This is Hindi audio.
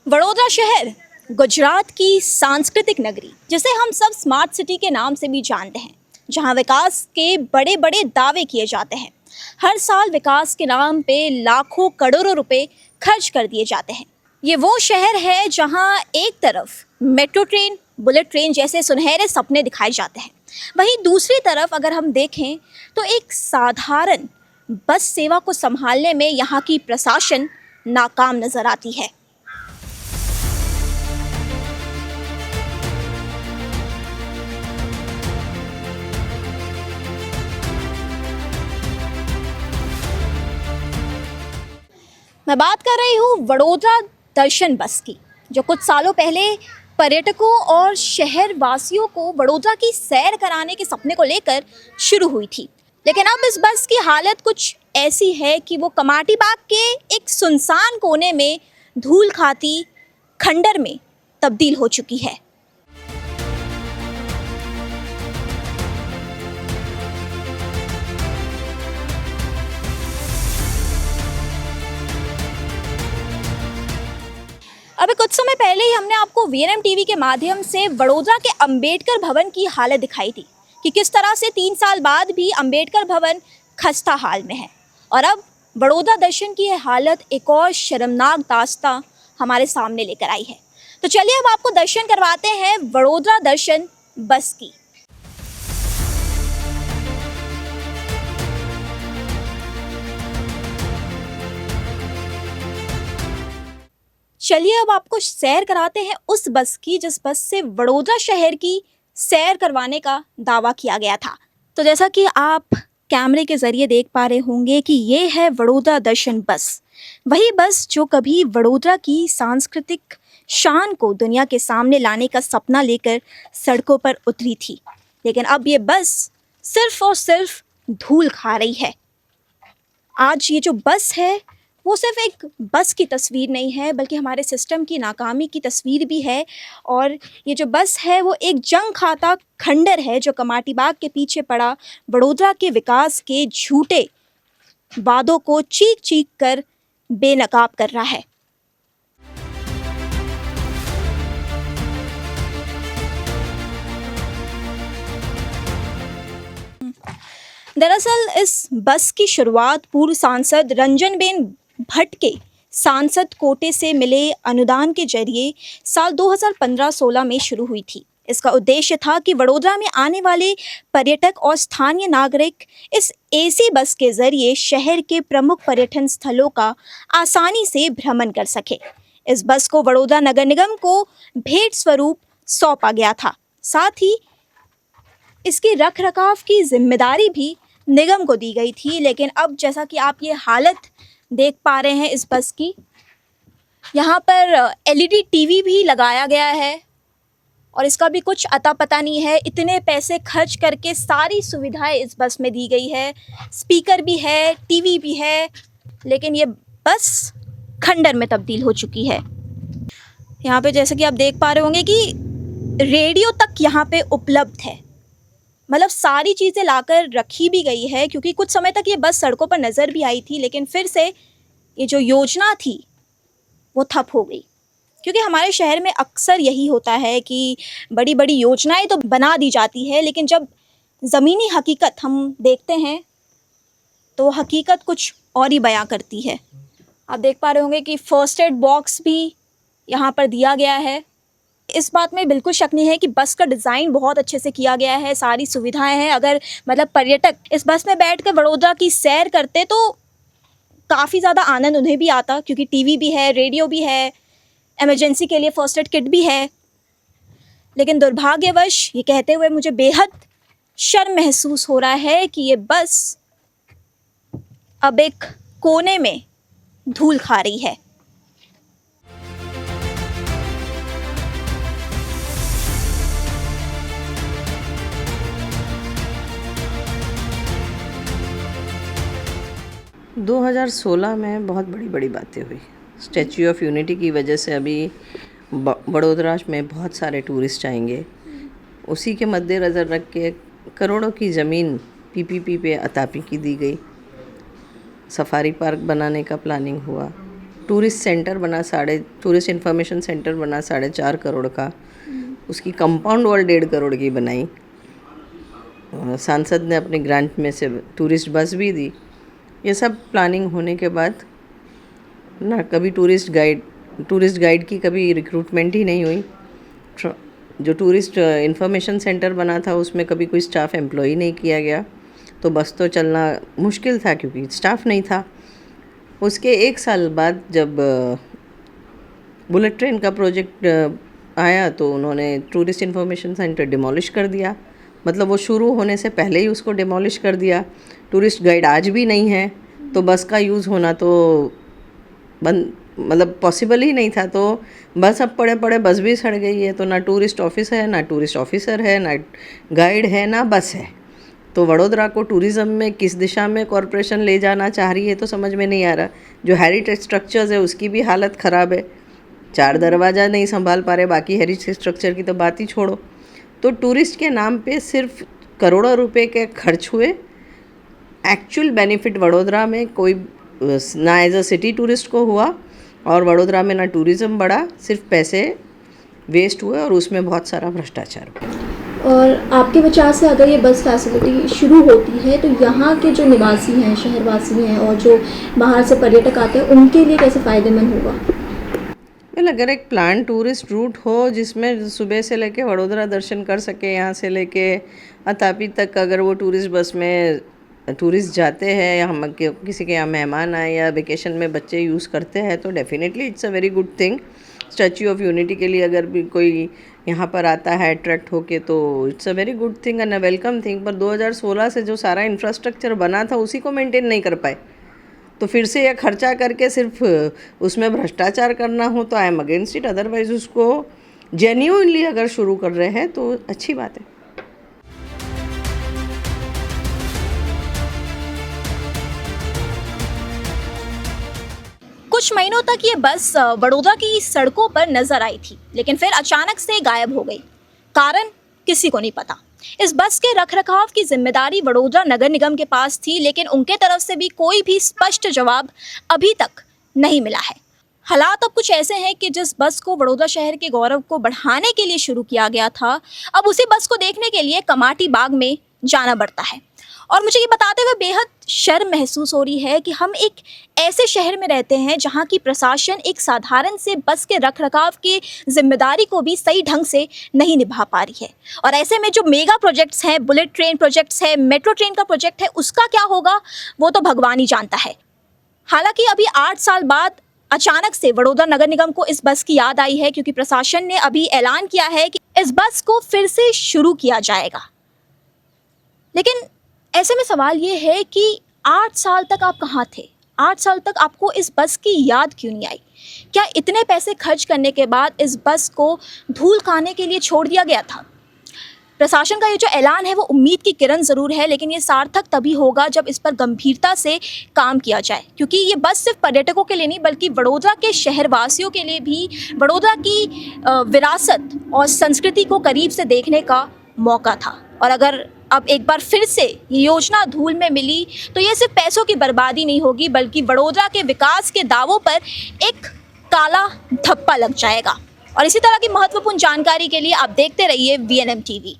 वडोदरा शहर गुजरात की सांस्कृतिक नगरी, जिसे हम सब स्मार्ट सिटी के नाम से भी जानते हैं, जहां विकास के बड़े बड़े दावे किए जाते हैं। हर साल विकास के नाम पे लाखों करोड़ों रुपए खर्च कर दिए जाते हैं। ये वो शहर है जहां एक तरफ मेट्रो ट्रेन, बुलेट ट्रेन जैसे सुनहरे सपने दिखाए जाते हैं, वहीं दूसरी तरफ अगर हम देखें तो एक साधारण बस सेवा को संभालने में यहाँ की प्रशासन नाकाम नजर आती है। मैं बात कर रही हूँ वडोदरा दर्शन बस की, जो कुछ सालों पहले पर्यटकों और शहर वासियों को वडोदरा की सैर कराने के सपने को लेकर शुरू हुई थी। लेकिन अब इस बस की हालत कुछ ऐसी है कि वो कमाटी बाग के एक सुनसान कोने में धूल खाती खंडर में तब्दील हो चुकी है। अभी कुछ समय पहले ही हमने आपको वीएनएम टीवी के माध्यम से वडोदरा के अंबेडकर भवन की हालत दिखाई थी कि किस तरह से 3 साल बाद भी अंबेडकर भवन खस्ता हाल में है। और अब वडोदरा दर्शन की यह हालत एक और शर्मनाक दास्तां हमारे सामने लेकर आई है। तो चलिए अब आपको दर्शन करवाते हैं वडोदरा दर्शन बस की। चलिए अब आपको सैर कराते हैं उस बस की जिस बस से वडोदरा शहर की सैर करवाने का दावा किया गया था। तो जैसा कि आप कैमरे के जरिए देख पा रहे होंगे कि ये है वडोदरा दर्शन बस, वही बस जो कभी वडोदरा की सांस्कृतिक शान को दुनिया के सामने लाने का सपना लेकर सड़कों पर उतरी थी। लेकिन अब ये बस सिर्फ और सिर्फ धूल खा रही है। आज ये जो बस है वो सिर्फ एक बस की तस्वीर नहीं है, बल्कि हमारे सिस्टम की नाकामी की तस्वीर भी है। और ये जो बस है वो एक जंग खाता खंडर है जो कमाटी बाग के पीछे पड़ा वडोदरा के विकास के झूठे वादों को चीख चीख कर बेनकाब कर रहा है। दरअसल इस बस की शुरुआत पूर्व सांसद रंजनबेन भट्ट के सांसद कोटे से मिले अनुदान के जरिए साल 2015-16 में शुरू हुई थी। इसका उद्देश्य था कि वडोदरा में आने वाले पर्यटक और स्थानीय नागरिक इस एसी बस के जरिए शहर के प्रमुख पर्यटन स्थलों का आसानी से भ्रमण कर सके। इस बस को वडोदरा नगर निगम को भेंट स्वरूप सौंपा गया था। साथ ही इसकी रख रखाव की जिम्मेदारी भी निगम को दी गई थी। लेकिन अब जैसा कि आप ये हालत देख पा रहे हैं इस बस की, यहाँ पर एलईडी टीवी भी लगाया गया है और इसका भी कुछ अता पता नहीं है। इतने पैसे खर्च करके सारी सुविधाएं इस बस में दी गई है, स्पीकर भी है, टीवी भी है, लेकिन ये बस खंडर में तब्दील हो चुकी है। यहाँ पे जैसे कि आप देख पा रहे होंगे कि रेडियो तक यहाँ पे उपलब्ध है, मतलब सारी चीज़ें लाकर रखी भी गई है। क्योंकि कुछ समय तक ये बस सड़कों पर नज़र भी आई थी, लेकिन फिर से ये जो योजना थी वो ठप हो गई। क्योंकि हमारे शहर में अक्सर यही होता है कि बड़ी बड़ी योजनाएं तो बना दी जाती है, लेकिन जब ज़मीनी हकीकत हम देखते हैं तो हकीकत कुछ और ही बयां करती है। आप देख पा रहे होंगे कि फर्स्ट एड बॉक्स भी यहाँ पर दिया गया है। इस बात में बिल्कुल शक नहीं है कि बस का डिज़ाइन बहुत अच्छे से किया गया है, सारी सुविधाएं हैं। अगर मतलब पर्यटक इस बस में बैठकर वडोदरा की सैर करते तो काफ़ी ज़्यादा आनंद उन्हें भी आता, क्योंकि टीवी भी है, रेडियो भी है, इमरजेंसी के लिए फर्स्ट एड किट भी है। लेकिन दुर्भाग्यवश ये कहते हुए मुझे बेहद शर्म महसूस हो रहा है कि ये बस अब एक कोने में धूल खा रही है। – 2016 में बहुत बड़ी बातें हुई। स्टैच्यू ऑफ यूनिटी की वजह से अभी वडोदरा में बहुत सारे टूरिस्ट आएंगे। उसी के मद्देनज़र रख के करोड़ों की ज़मीन पीपीपी पे अतापी की दी गई। सफारी पार्क बनाने का प्लानिंग हुआ, टूरिस्ट सेंटर बना टूरिस्ट इन्फॉर्मेशन सेंटर बना 4.5 करोड़ का, उसकी कंपाउंड वॉल 1.5 करोड़ की बनाई। सांसद ने अपने ग्रांट में से टूरिस्ट बस भी दी। ये सब प्लानिंग होने के बाद ना कभी टूरिस्ट गाइड की कभी रिक्रूटमेंट ही नहीं हुई। जो टूरिस्ट इन्फॉर्मेशन सेंटर बना था उसमें कभी कोई स्टाफ एम्प्लॉई नहीं किया गया, तो बस तो चलना मुश्किल था क्योंकि स्टाफ नहीं था। उसके 1 साल बाद जब बुलेट ट्रेन का प्रोजेक्ट आया तो उन्होंने टूरिस्ट इन्फॉर्मेशन सेंटर डिमोलिश कर दिया। मतलब वो शुरू होने से पहले ही उसको डिमोलिश कर दिया। टूरिस्ट गाइड आज भी नहीं है, तो बस का यूज़ होना तो मतलब पॉसिबल ही नहीं था। तो बस अब पड़े बस भी सड़ गई है, तो ना टूरिस्ट ऑफिस है, ना टूरिस्ट ऑफिसर है, ना गाइड है, ना बस है। तो वडोदरा को टूरिज़्म में किस दिशा में कॉरपोरेशन ले जाना चाह रही है तो समझ में नहीं आ रहा। जो हेरिटेज स्ट्रक्चर्स है उसकी भी हालत ख़राब है, 4 दरवाज़ा नहीं संभाल पा रहे, बाकी हेरिटेज स्ट्रक्चर की तो बात ही छोड़ो। तो टूरिस्ट के नाम पे सिर्फ करोड़ों रुपए के खर्च हुए, एक्चुअल बेनिफिट वडोदरा में कोई ना एज अ सिटी टूरिस्ट को हुआ और वडोदरा में ना टूरिज़्म बढ़ा, सिर्फ पैसे वेस्ट हुए और उसमें बहुत सारा भ्रष्टाचार हुआ। और आपके विचार से अगर ये बस फैसिलिटी शुरू होती है तो यहाँ के जो निवासी हैं, शहरवासी हैं और जो बाहर से पर्यटक आते हैं उनके लिए कैसे फ़ायदेमंद होगा? अगर एक प्लान टूरिस्ट रूट हो जिसमें सुबह से लेके वडोदरा दर्शन कर सके, यहाँ से लेके अतापी तक, अगर वो टूरिस्ट बस में टूरिस्ट जाते हैं या हम किसी के यहाँ मेहमान आए या वेकेशन में बच्चे यूज़ करते हैं तो definitely it's a very good thing. Statue of unity के लिए अगर भी कोई यहाँ पर आता है अट्रैक्ट होके तो it's a very good thing and a welcome thing. पर 2016 से जो सारा इंफ्रास्ट्रक्चर बना था उसी को मेंटेन नहीं कर पाए, तो फिर से यह खर्चा करके सिर्फ उसमें भ्रष्टाचार करना हो तो I am against it. Otherwise उसको जेन्युइनली अगर शुरू कर रहे हैं तो अच्छी बात है। कुछ महीनों तक ये बस वडोदरा की सड़कों पर नजर आई थी, लेकिन फिर अचानक से गायब हो गई। कारण किसी को नहीं पता। इस बस के रखरखाव की जिम्मेदारी वडोदरा नगर निगम के पास थी, लेकिन उनके तरफ से भी कोई भी स्पष्ट जवाब अभी तक नहीं मिला है। हालात अब कुछ ऐसे हैं कि जिस बस को वडोदरा शहर के गौरव को बढ़ाने के लिए शुरू किया गया था, अब उसी बस को देखने के लिए कमाटी बाग में जाना पड़ता है। और मुझे ये बताते हुए बेहद शर्म महसूस हो रही है कि हम एक ऐसे शहर में रहते हैं जहां की प्रशासन एक साधारण से बस के रखरखाव की जिम्मेदारी को भी सही ढंग से नहीं निभा पा रही है। और ऐसे में जो मेगा प्रोजेक्ट्स हैं, बुलेट ट्रेन प्रोजेक्ट्स है, मेट्रो ट्रेन का प्रोजेक्ट है, उसका क्या होगा वो तो भगवान ही जानता है। हालांकि अभी 8 साल बाद अचानक से वडोदरा नगर निगम को इस बस की याद आई है, क्योंकि प्रशासन ने अभी ऐलान किया है कि इस बस को फिर से शुरू किया जाएगा। लेकिन ऐसे में सवाल ये है कि 8 साल तक आप कहाँ थे? 8 साल तक आपको इस बस की याद क्यों नहीं आई? क्या इतने पैसे खर्च करने के बाद इस बस को धूल खाने के लिए छोड़ दिया गया था? प्रशासन का ये जो ऐलान है वो उम्मीद की किरण ज़रूर है, लेकिन ये सार्थक तभी होगा जब इस पर गंभीरता से काम किया जाए, क्योंकि ये बस सिर्फ पर्यटकों के लिए नहीं बल्कि वडोदरा के शहरवासियों के लिए भी वडोदरा की विरासत और संस्कृति को करीब से देखने का मौका था। और अगर अब एक बार फिर से ये योजना धूल में मिली तो ये सिर्फ पैसों की बर्बादी नहीं होगी, बल्कि वडोदरा के विकास के दावों पर एक काला धब्बा लग जाएगा। और इसी तरह की महत्वपूर्ण जानकारी के लिए आप देखते रहिए VNM TV।